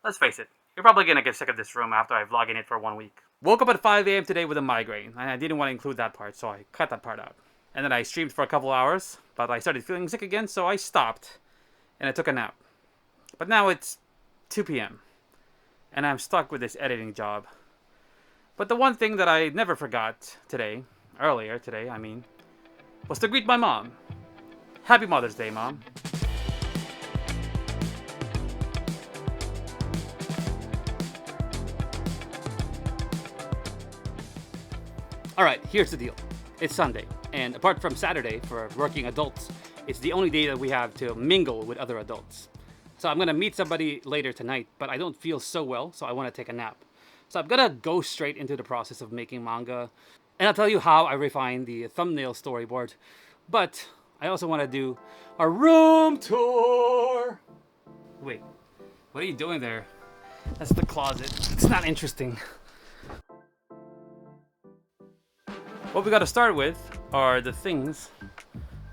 Let's face it, you're probably gonna get sick of this room after I vlog in it for 1 week. Woke up at 5 a.m. today with a migraine, and I didn't want to include that part, so I cut that part out. And then I streamed for a couple hours, but I started feeling sick again, so I stopped, and I took a nap. But now it's 2 p.m., and I'm stuck with this editing job. But the one thing that I never forgot earlier today, was to greet my mom. Happy Mother's Day, Mom. Alright, here's the deal. It's Sunday, and apart from Saturday for working adults, it's the only day that we have to mingle with other adults. So I'm gonna meet somebody later tonight, but I don't feel so well, so I wanna take a nap. So I'm gonna go straight into the process of making manga, and I'll tell you how I refine the thumbnail storyboard. But I also wanna do a room tour! Wait, what are you doing there? That's the closet. It's not interesting. What we gotta start with are the things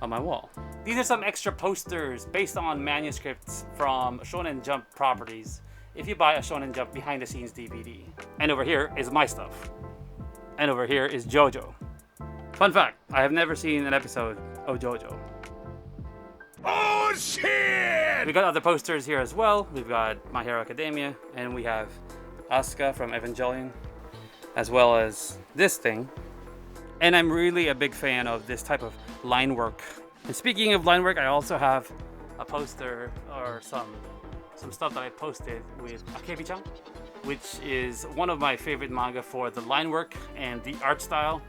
on my wall. These are some extra posters based on manuscripts from Shonen Jump properties if you buy a Shonen Jump behind the scenes DVD. And over here is my stuff. And over here is JoJo. Fun fact, I have never seen an episode of JoJo. Oh shit! We got other posters here as well. We've got My Hero Academia, and we have Asuka from Evangelion, as well as this thing. And I'm really a big fan of this type of line work. And speaking of line work, I also have a poster or some stuff that I posted with Akebi-chan, which is one of my favorite manga for the line work and the art style.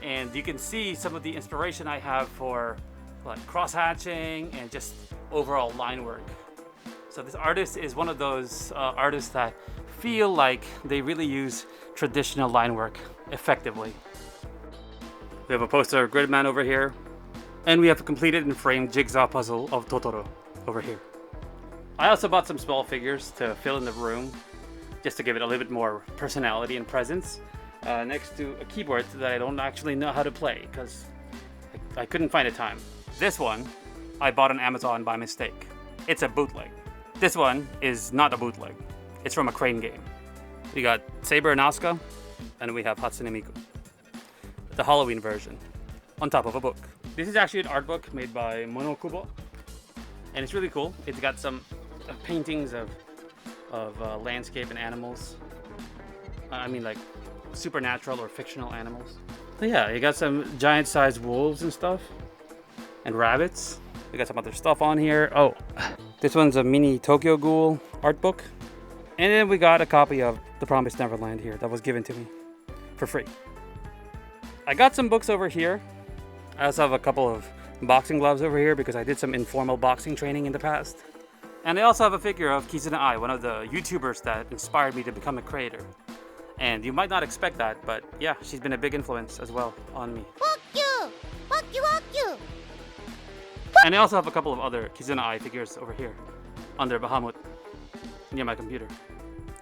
And you can see some of the inspiration I have for like cross-hatching and just overall line work. So this artist is one of those artists that feel like they really use traditional line work effectively. We have a poster of Gridman over here, and we have a completed and framed jigsaw puzzle of Totoro over here. I also bought some small figures to fill in the room, just to give it a little bit more personality and presence, next to a keyboard that I don't actually know how to play, because I couldn't find a time. This one, I bought on Amazon by mistake. It's a bootleg. This one is not a bootleg. It's from a Crane game. We got Saber and Asuka, and we have Hatsune Miku. The Halloween version, on top of a book. This is actually an art book made by Monokubo, and it's really cool. It's got some paintings of landscape and animals. Like supernatural or fictional animals. So yeah, you got some giant-sized wolves and stuff, and rabbits. We got some other stuff on here. Oh, this one's a mini Tokyo Ghoul art book. And then we got a copy of The Promised Neverland here that was given to me for free. I got some books over here. I also have a couple of boxing gloves over here because I did some informal boxing training in the past. And I also have a figure of Kizuna Ai, one of the YouTubers that inspired me to become a creator. And you might not expect that, but yeah, she's been a big influence as well on me. Fuck you! Fuck you, fuck you! And I also have a couple of other Kizuna Ai figures over here under Bahamut near my computer.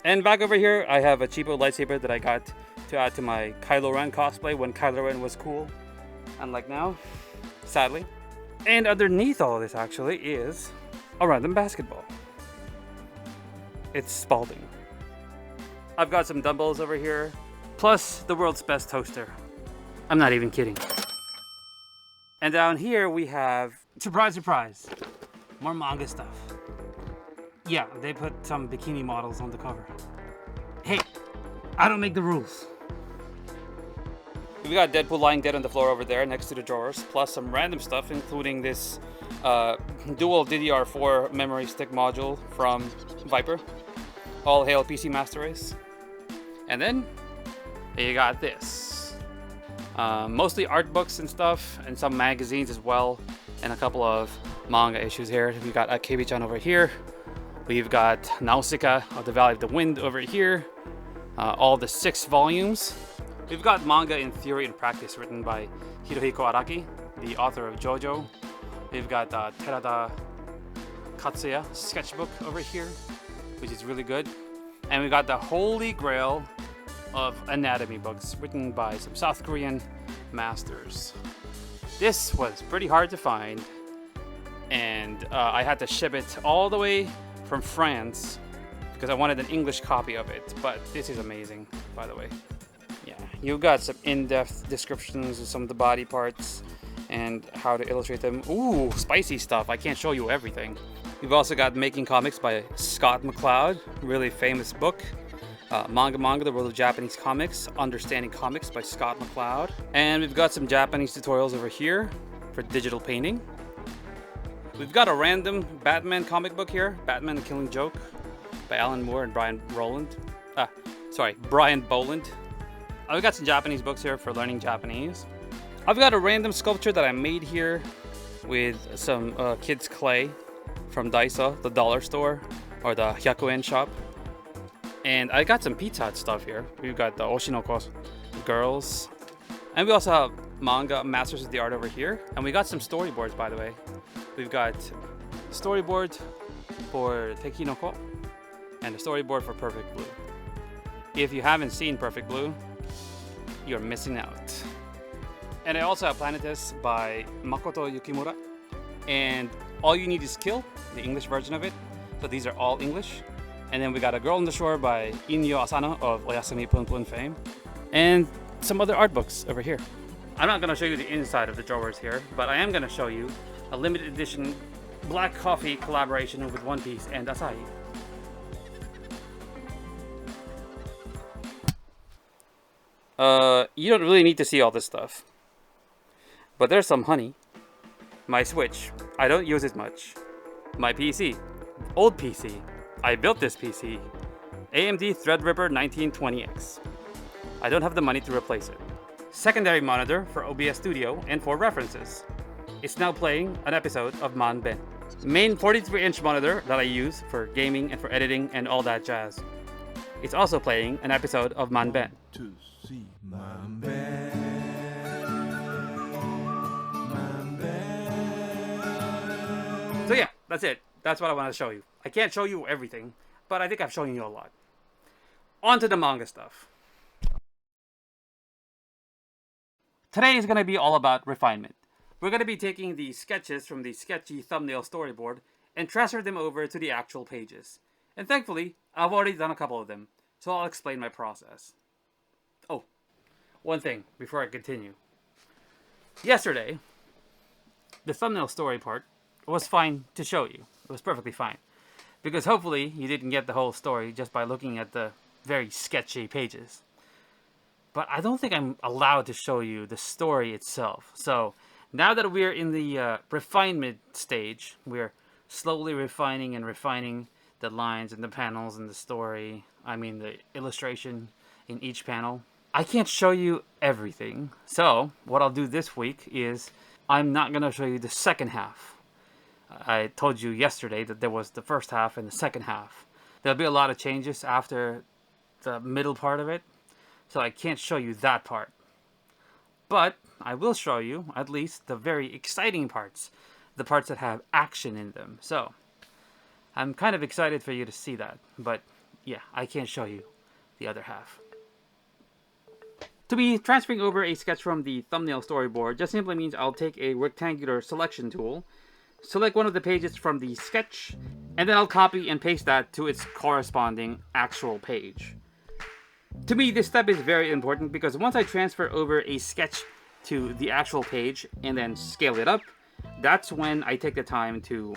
And back over here, I have a cheapo lightsaber that I got to add to my Kylo Ren cosplay when Kylo Ren was cool, unlike now, sadly. And underneath all of this actually is a random basketball. It's Spalding. I've got some dumbbells over here, plus the world's best toaster. I'm not even kidding. And down here we have, surprise, surprise, more manga stuff. Yeah, they put some bikini models on the cover. Hey, I don't make the rules. We got Deadpool lying dead on the floor over there next to the drawers, plus some random stuff, including this dual DDR4 memory stick module from Viper. All hail PC Master Race. And then you got this. Mostly art books and stuff, and some magazines as well, and a couple of manga issues here. We got Akebi-chan over here. We've got Nausicaa of the Valley of the Wind over here. All the 6 volumes. We've got Manga in Theory and Practice written by Hirohiko Araki, the author of JoJo. We've got Terada Katsuya sketchbook over here, which is really good. And we got the Holy Grail of anatomy books written by some South Korean masters. This was pretty hard to find, and I had to ship it all the way from France because I wanted an English copy of it, but this is amazing, by the way. Yeah, you've got some in-depth descriptions of some of the body parts and how to illustrate them. Ooh, spicy stuff. I can't show you everything. We've also got Making Comics by Scott McCloud, really famous book. Manga, the World of Japanese Comics, Understanding Comics by Scott McCloud. And we've got some Japanese tutorials over here for digital painting. We've got a random Batman comic book here, Batman the Killing Joke by Alan Moore and Brian Boland. We've got some Japanese books here for learning Japanese. I've got a random sculpture that I made here with some kids' clay from Daiso, the dollar store, or the Hyakuen shop. And I got some Pizza Hut stuff here. We've got the Oshinoko girls. And we also have manga Masters of the Art over here. And we got some storyboards, by the way. We've got storyboard for Tekinoko and a storyboard for Perfect Blue. If you haven't seen Perfect Blue, you're missing out. And I also have Planetes by Makoto Yukimura. And All You Need Is Kill, the English version of it. So these are all English. And then we got A Girl on the Shore by Inyo Asano of Oyasumi Punpun fame. And some other art books over here. I'm not going to show you the inside of the drawers here, but I am going to show you a limited edition Black Coffee collaboration with One Piece and Asahi. You don't really need to see all this stuff. But there's some honey. My Switch, I don't use it much. My PC, old PC. I built this PC, AMD Threadripper 1920X. I don't have the money to replace it. Secondary monitor for OBS Studio and for references. It's now playing an episode of Man-Ben. Main 43-inch monitor that I use for gaming and for editing and all that jazz. It's also playing an episode of Man-Ben. To see Man-Ben. So yeah, that's it. That's what I want to show you. I can't show you everything, but I think I've shown you a lot. On to the manga stuff. Today is going to be all about refinement. We're going to be taking the sketches from the sketchy thumbnail storyboard and transfer them over to the actual pages. And thankfully, I've already done a couple of them, so I'll explain my process. Oh, one thing before I continue. Yesterday, the thumbnail story part was fine to show you. It was perfectly fine. Because hopefully you didn't get the whole story just by looking at the very sketchy pages. But I don't think I'm allowed to show you the story itself. So now that we're in the refinement stage, we're slowly refining the lines and the panels and the story. I mean the illustration in each panel. I can't show you everything. So what I'll do this week is I'm not going to show you the second half. I told you yesterday that there was the first half and the second half. There'll be a lot of changes after the middle part of it, so I can't show you that part. But I will show you at least the very exciting parts, the parts that have action in them. So I'm kind of excited for you to see that, but yeah, I can't show you the other half. To be transferring over a sketch from the thumbnail storyboard just simply means I'll take a rectangular selection tool, select one of the pages from the sketch, and then I'll copy and paste that to its corresponding actual page. To me, this step is very important because once I transfer over a sketch to the actual page and then scale it up, that's when I take the time to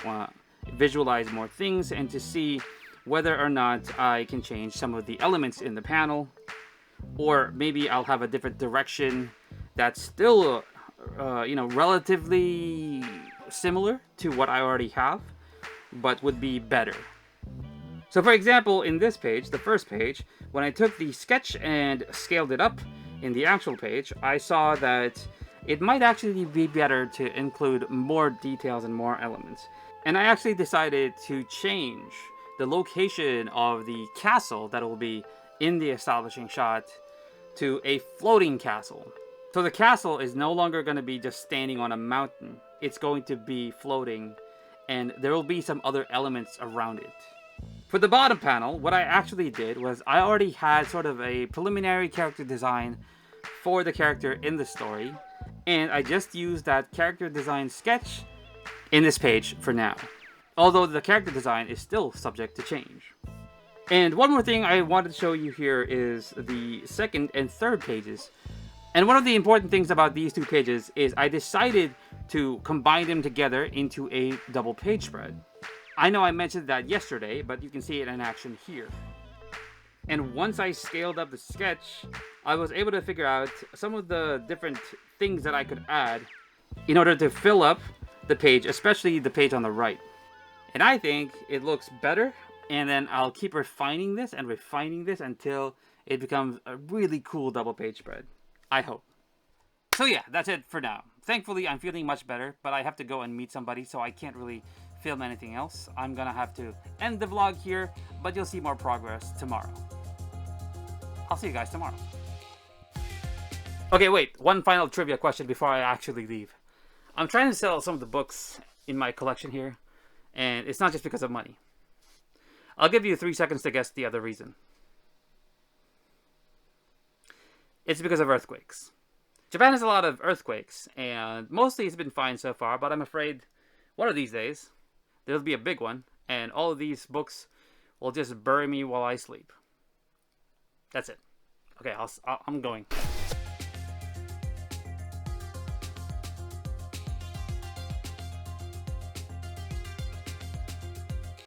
visualize more things and to see whether or not I can change some of the elements in the panel, or maybe I'll have a different direction that's still, relatively similar to what I already have, but would be better. So for example, in this page, the first page, when I took the sketch and scaled it up in the actual page, I saw that it might actually be better to include more details and more elements. And I actually decided to change the location of the castle that will be in the establishing shot to a floating castle. So the castle is no longer going to be just standing on a mountain. It's going to be floating, and there will be some other elements around it. For the bottom panel, what I actually did was I already had sort of a preliminary character design for the character in the story, and I just used that character design sketch in this page for now. Although the character design is still subject to change. And one more thing I wanted to show you here is the second and third pages. And one of the important things about these two pages is I decided to combine them together into a double page spread. I know I mentioned that yesterday, but you can see it in action here. And once I scaled up the sketch, I was able to figure out some of the different things that I could add in order to fill up the page, especially the page on the right. And I think it looks better, and then I'll keep refining this until it becomes a really cool double page spread. I hope. So yeah, that's it for now. Thankfully, I'm feeling much better, but I have to go and meet somebody, so I can't really film anything else. I'm gonna have to end the vlog here, but you'll see more progress tomorrow. I'll see you guys tomorrow. Okay, wait, one final trivia question before I actually leave. I'm trying to sell some of the books in my collection here, and it's not just because of money. I'll give you 3 seconds to guess the other reason. It's because of earthquakes. Japan has a lot of earthquakes, and mostly it's been fine so far, but I'm afraid one of these days, there'll be a big one, and all of these books will just bury me while I sleep. That's it. Okay, I'm going.